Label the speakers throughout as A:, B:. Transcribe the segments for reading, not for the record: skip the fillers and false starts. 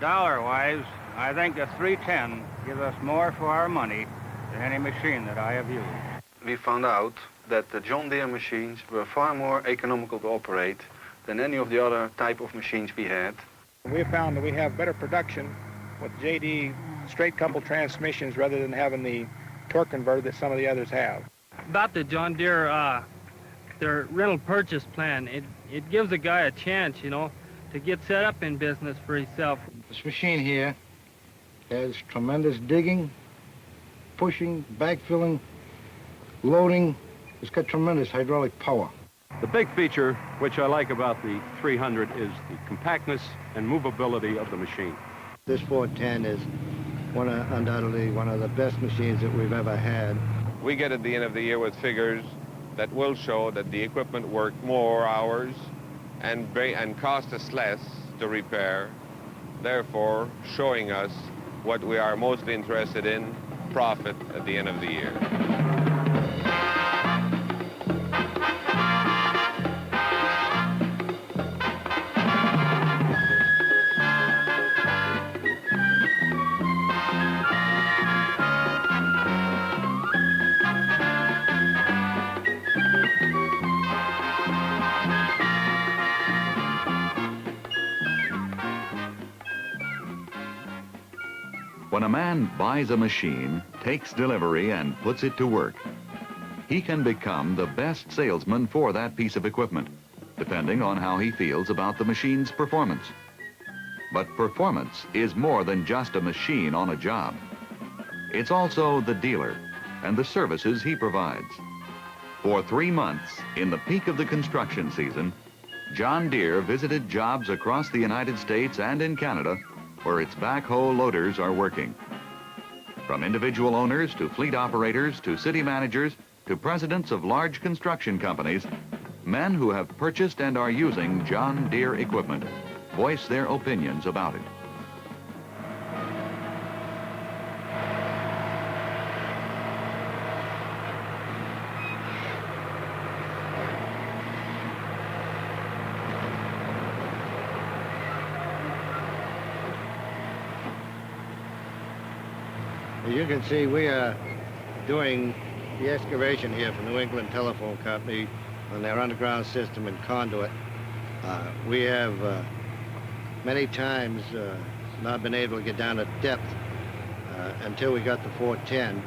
A: Dollar-wise, I think the 310 gives us more for our money than any machine that I have used.
B: We found out that the John Deere machines were far more economical to operate than any of the other type of machines we had.
C: We have found that we have better production with JD straight couple transmissions rather than having the torque converter that some of the others have.
D: About the John Deere, their rental purchase plan, it gives a guy a chance, you know, to get set up in business for himself.
E: This machine here has tremendous digging, pushing, backfilling, loading. It's got tremendous hydraulic power.
F: The big feature which I like about the 300 is the compactness and movability of the machine.
E: This 410 is undoubtedly one of the best machines that we've ever had.
G: We get at the end of the year with figures that will show that the equipment worked more hours and cost us less to repair, therefore showing us what we are mostly interested in, profit at the end of the year.
H: When a man buys a machine, takes delivery, and puts it to work, he can become the best salesman for that piece of equipment, depending on how he feels about the machine's performance. But performance is more than just a machine on a job. It's also the dealer and the services he provides. For 3 months, in the peak of the construction season, John Deere visited jobs across the United States and in Canada where its backhoe loaders are working. From individual owners to fleet operators to city managers to presidents of large construction companies, men who have purchased and are using John Deere equipment voice their opinions about it.
E: As you can see, we are doing the excavation here for New England Telephone Company on their underground system and conduit. We have many times not been able to get down to depth until we got the 410.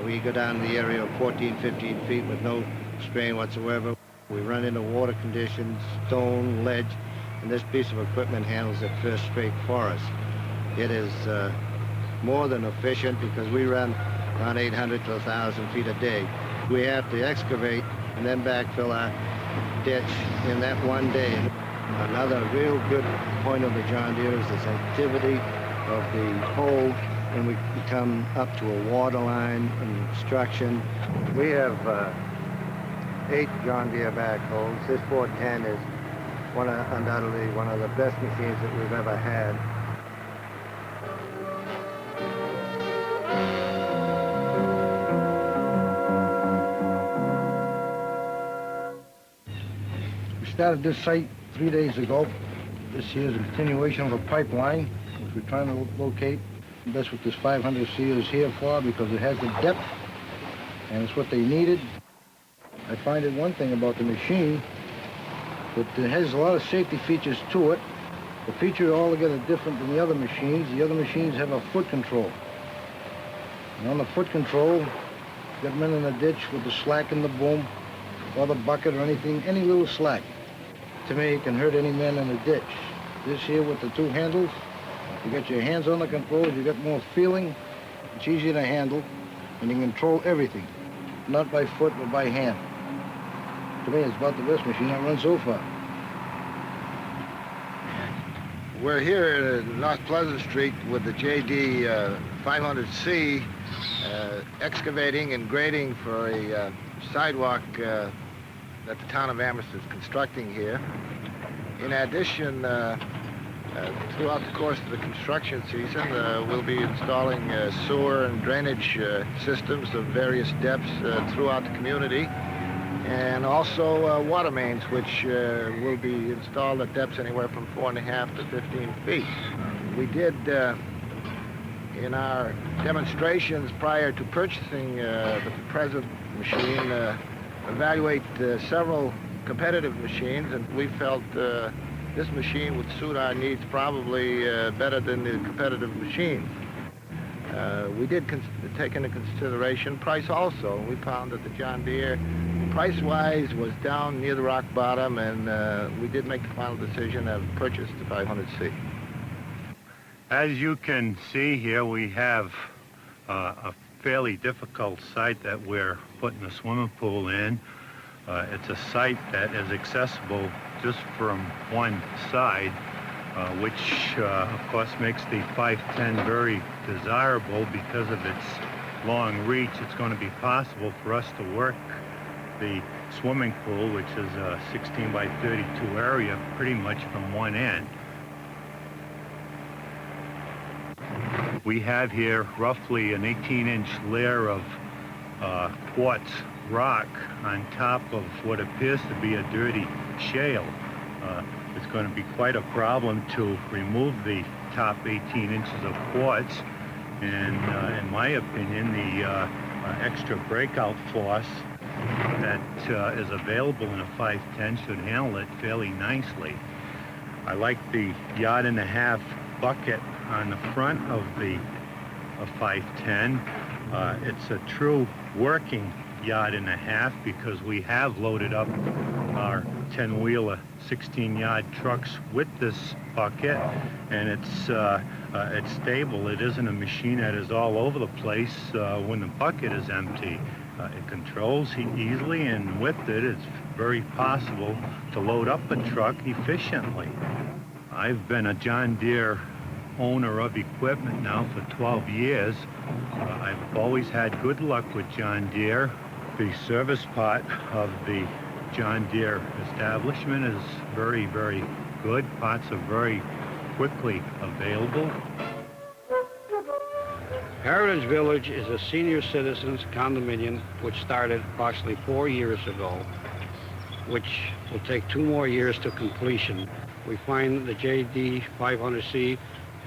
E: We go down in the area of 14, 15 feet with no strain whatsoever. We run into water conditions, stone, ledge, and this piece of equipment handles it first straight for us. It is more than efficient because we run around 800 to 1,000 feet a day. We have to excavate and then backfill our ditch in that one day. Another real good point of the John Deere is this activity of the hole when we come up to a water line and obstruction. We have 8 John Deere backhoes. This 410 is undoubtedly one of the best machines that we've ever had. Started this site 3 days ago. This here is a continuation of a pipeline, which we're trying to locate. And that's what this 500C is here for, because it has the depth, and it's what they needed. I find it one thing about the machine, that it has a lot of safety features to it. The feature altogether different than the other machines. The other machines have a foot control. And on the foot control, get them in the ditch with the slack in the boom, or the bucket or anything, any little slack. To me, it can hurt any man in a ditch. This here with the 2 handles, you get your hands on the controls, you get more feeling, it's easier to handle, and you can control everything, not by foot but by hand. To me, it's about the best machine that runs so far.
I: We're here at North Pleasant Street with the JD 500C excavating and grading for a sidewalk that the town of Amherst is constructing here. In addition, throughout the course of the construction season, we'll be installing sewer and drainage systems of various depths throughout the community, and also water mains, which will be installed at depths anywhere from 4.5 to 15 feet. We did, in our demonstrations prior to purchasing the present machine, evaluate several competitive machines, and we felt this machine would suit our needs probably better than the competitive machines. We did take into consideration price also. We found that the John Deere, price-wise, was down near the rock bottom, and we did make the final decision of purchase the 500C.
J: As you can see here, we have a fairly difficult site that we're putting a swimming pool in. It's a site that is accessible just from one side, which of course makes the 510 very desirable because of its long reach. It's going to be possible for us to work the swimming pool, which is a 16 by 32 area, pretty much from one end. We have here roughly an 18-inch layer of quartz rock on top of what appears to be a dirty shale. It's going to be quite a problem to remove the top 18 inches of quartz, and in my opinion, the extra breakout force that is available in a 510 should handle it fairly nicely. I like the 1.5 yard bucket on the front of the 510. It's a true working 1.5 yard because we have loaded up our 10-wheeler 16-yard trucks with this bucket, and it's stable. It isn't a machine that is all over the place when the bucket is empty. It controls easily, and with it, it's very possible to load up a truck efficiently. I've been a John Deere owner of equipment now for 12 years. I've always had good luck with John Deere. The service part of the John Deere establishment is very, very good. Parts are very quickly available.
K: Heritage Village is a senior citizens condominium which started approximately 4 years ago, which will take 2 more years to completion. We find the JD 500C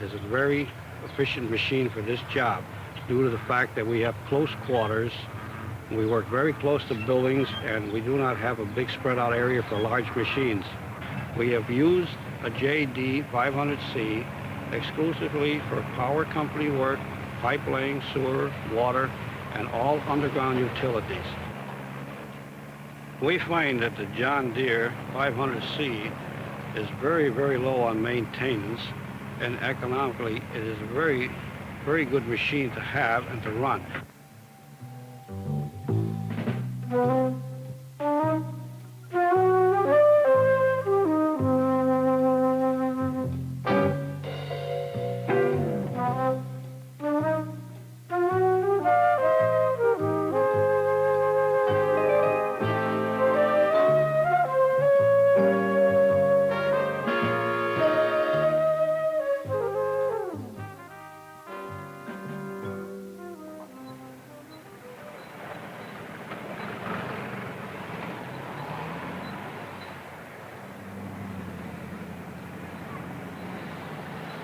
K: is a very efficient machine for this job due to the fact that we have close quarters. We work very close to buildings, and we do not have a big spread out area for large machines. We have used a JD 500C exclusively for power company work, pipe laying, sewer, water, and all underground utilities. We find that the John Deere 500C is very, very low on maintenance, and economically it is a very, very good machine to have and to run.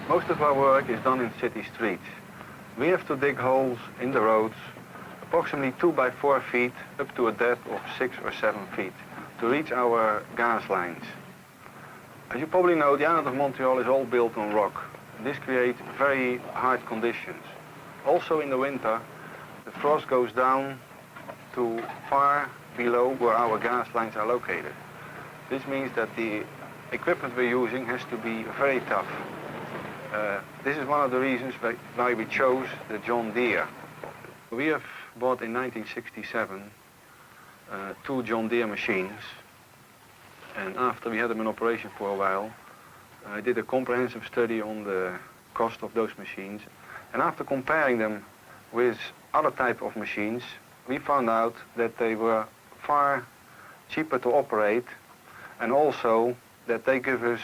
B: Most of our work is done in city streets. We have to dig holes in the roads, approximately 2 by 4 feet up to a depth of 6 or 7 feet, to reach our gas lines. As you probably know, the island of Montreal is all built on rock. This creates very hard conditions. Also in the winter, the frost goes down to far below where our gas lines are located. This means that the equipment we're using has to be very tough. This is one of the reasons why we chose the John Deere. We have bought in 1967 2 John Deere machines, and after we had them in operation for a while, I did a comprehensive study on the cost of those machines, and after comparing them with other type of machines, we found out that they were far cheaper to operate, and also that they give us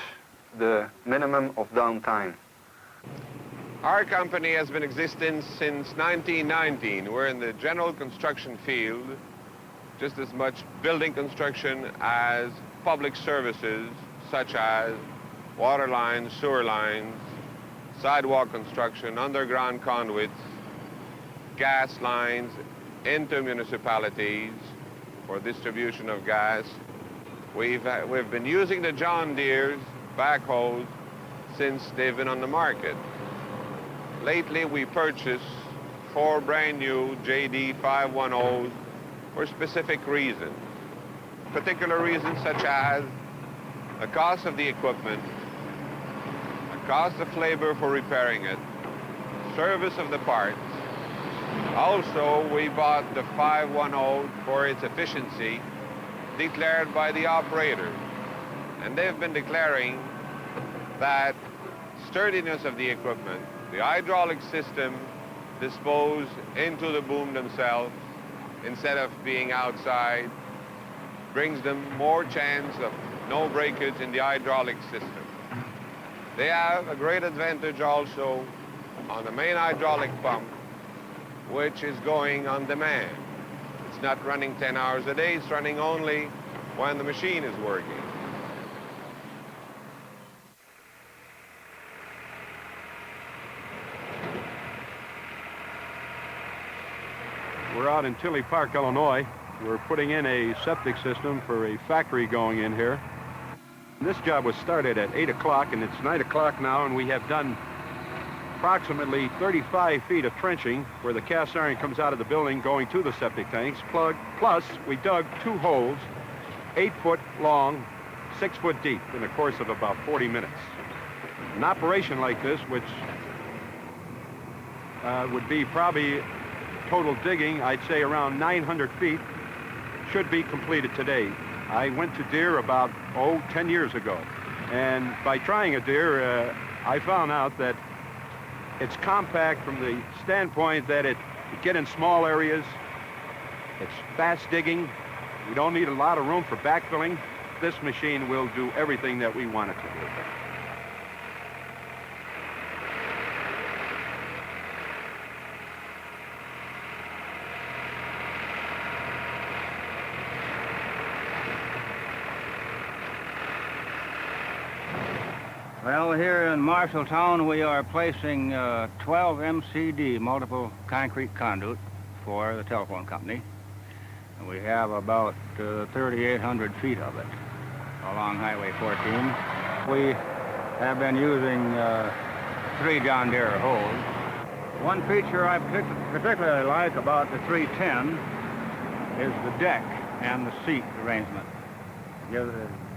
B: the minimum of downtime.
G: Our company has been existing since 1919. We're in the general construction field, just as much building construction as public services, such as water lines, sewer lines, sidewalk construction, underground conduits, gas lines into municipalities for distribution of gas. We've been using the John Deere's backhoes since they've been on the market. Lately, we purchased 4 brand new JD 510s for specific reasons. Particular reasons such as the cost of the equipment, the cost of labor for repairing it, service of the parts. Also, we bought the 510 for its efficiency declared by the operators. And they've been declaring that sturdiness of the equipment, the hydraulic system disposed into the boom themselves instead of being outside, brings them more chance of no breakage in the hydraulic system. They have a great advantage also on the main hydraulic pump, which is going on demand. It's not running 10 hours a day, it's running only when the machine is working.
F: We're out in Tilley Park, Illinois. We're putting in a septic system for a factory going in here. This job was started at 8 o'clock, and it's 9 o'clock now, and we have done approximately 35 feet of trenching where the cast iron comes out of the building going to the septic tanks. Plus, we dug 2 holes, 8 foot long, 6 foot deep in the course of about 40 minutes. An operation like this, which would be probably total digging, I'd say around 900 feet, should be completed today. I went to Deere about, 10 years ago. And by trying a Deere, I found out that it's compact from the standpoint that it get in small areas. It's fast digging. We don't need a lot of room for backfilling. This machine will do everything that we want it to do.
A: Well, here in Marshalltown, we are placing 12 MCD, multiple concrete conduit, for the telephone company. And we have about 3,800 feet of it along Highway 14. We have been using 3 John Deere hoes. One feature I particularly like about the 310 is the deck and the seat arrangement. It gives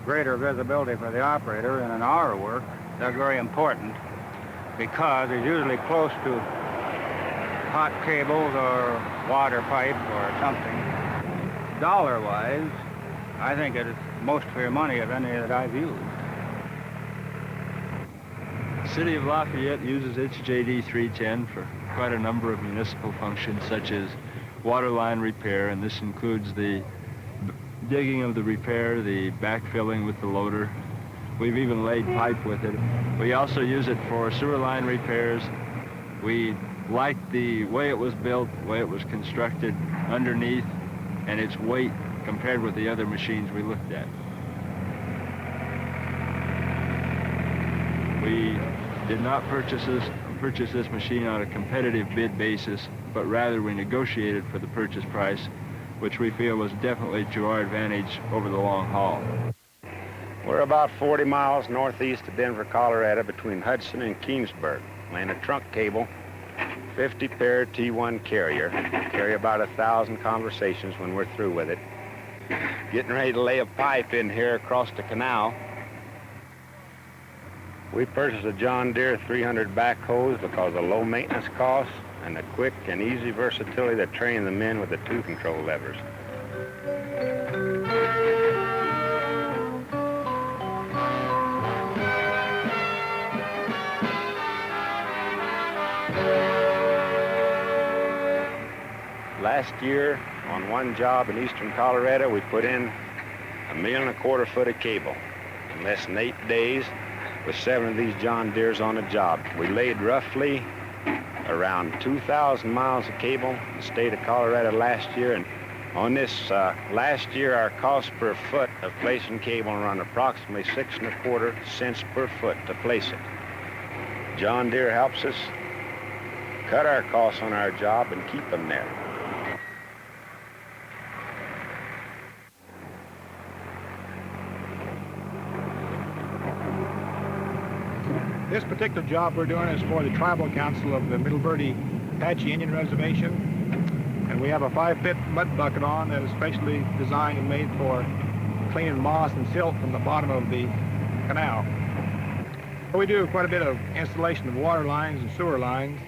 A: greater visibility for the operator, and in our work, that's very important because it's usually close to hot cables or water pipe or something. Dollar-wise, I think it is most for your money of any that I've used.
L: The City of Lafayette uses its JD 310 for quite a number of municipal functions, such as water line repair, and this includes the digging of the repair, the backfilling with the loader. We've even laid pipe with it. We also use it for sewer line repairs. We like the way it was built, the way it was constructed underneath, and its weight compared with the other machines we looked at. We did not purchase this machine on a competitive bid basis, but rather we negotiated for the purchase price, which we feel was definitely to our advantage over the long haul.
K: We're about 40 miles northeast of Denver, Colorado, between Hudson and Keensburg. Laying a trunk cable, 50 pair T1 carrier. Carry about 1,000 conversations when we're through with it. Getting ready to lay a pipe in here across the canal. We purchased a John Deere 300 backhoes because of low maintenance costs and the quick and easy versatility that train the men with the 2 control levers. Last year, on one job in eastern Colorado, we put in 1.25 million foot of cable. In less than 8 days, with 7 of these John Deeres on the job. We laid roughly around 2,000 miles of cable in the state of Colorado last year, and on this last year, our cost per foot of placing cable run approximately 6.25 cents per foot to place it.
M: John Deere helps us cut our costs on our job and keep them there.
C: This particular job we're doing is for the Tribal Council of the Middle Verde Apache Indian Reservation. And we have a 5-foot mud bucket on that is specially designed and made for cleaning moss and silt from the bottom of the canal. We do quite a bit of installation of water lines and sewer lines.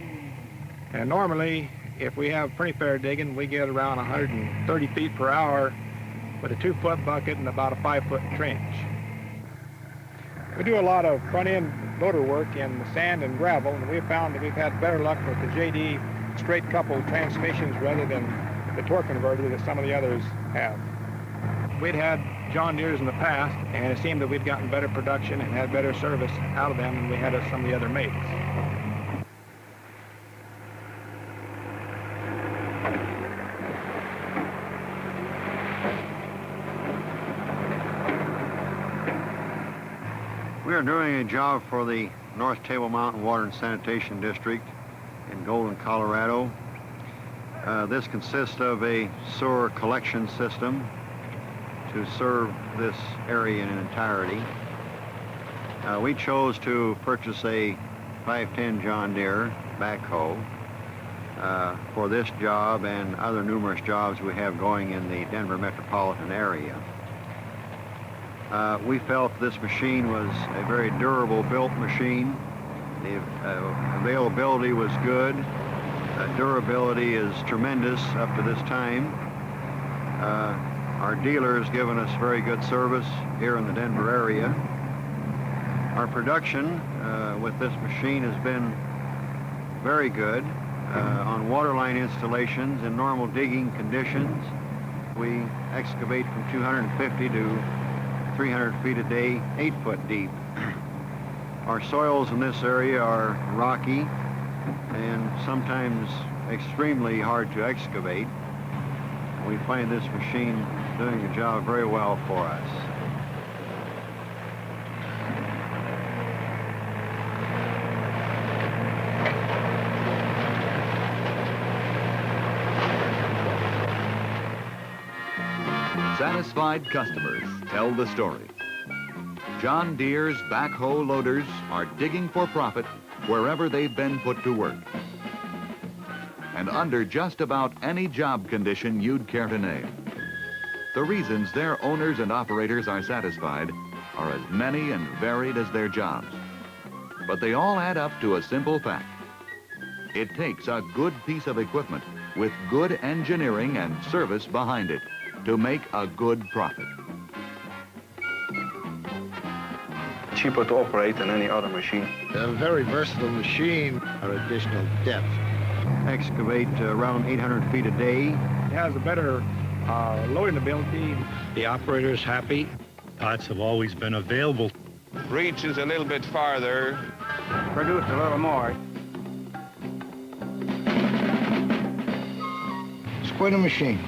C: And normally, if we have pretty fair digging, we get around 130 feet per hour with a 2-foot bucket and about a 5-foot trench. We do a lot of front-end loader work in sand and gravel, and we've found that we've had better luck with the JD straight coupled transmissions rather than the torque converter that some of the others have. We'd had John Deere's in the past, and it seemed that we'd gotten better production and had better service out of them than we had at some of the other mates.
N: We are doing a job for the North Table Mountain Water and Sanitation District in Golden, Colorado. This consists of a sewer collection system to serve this area in entirety. We chose to purchase a 510 John Deere backhoe for this job and other numerous jobs we have going in the Denver metropolitan area. We felt this machine was a very durable built machine. The availability was good. Durability is tremendous up to this time. Our dealer has given us very good service here in the Denver area. Our production with this machine has been very good. On waterline installations in normal digging conditions, we excavate from 250 to 300 feet a day, 8 foot deep. Our soils in this area are rocky and sometimes extremely hard to excavate. We find this machine doing the job very well for us.
H: Satisfied customers tell the story. John Deere's backhoe loaders are digging for profit wherever they've been put to work. And under just about any job condition you'd care to name. The reasons their owners and operators are satisfied are as many and varied as their jobs. But they all add up to a simple fact. It takes a good piece of equipment with good engineering and service behind it to make a good profit.
B: Cheaper to operate than any other machine.
I: A very versatile machine.
E: Our additional depth.
N: Excavate around 800 feet a day.
C: It has a better loading ability.
K: The operator's happy.
J: Parts have always been available.
G: Reaches a little bit farther.
A: Produce a little more.
I: It's quite a machine.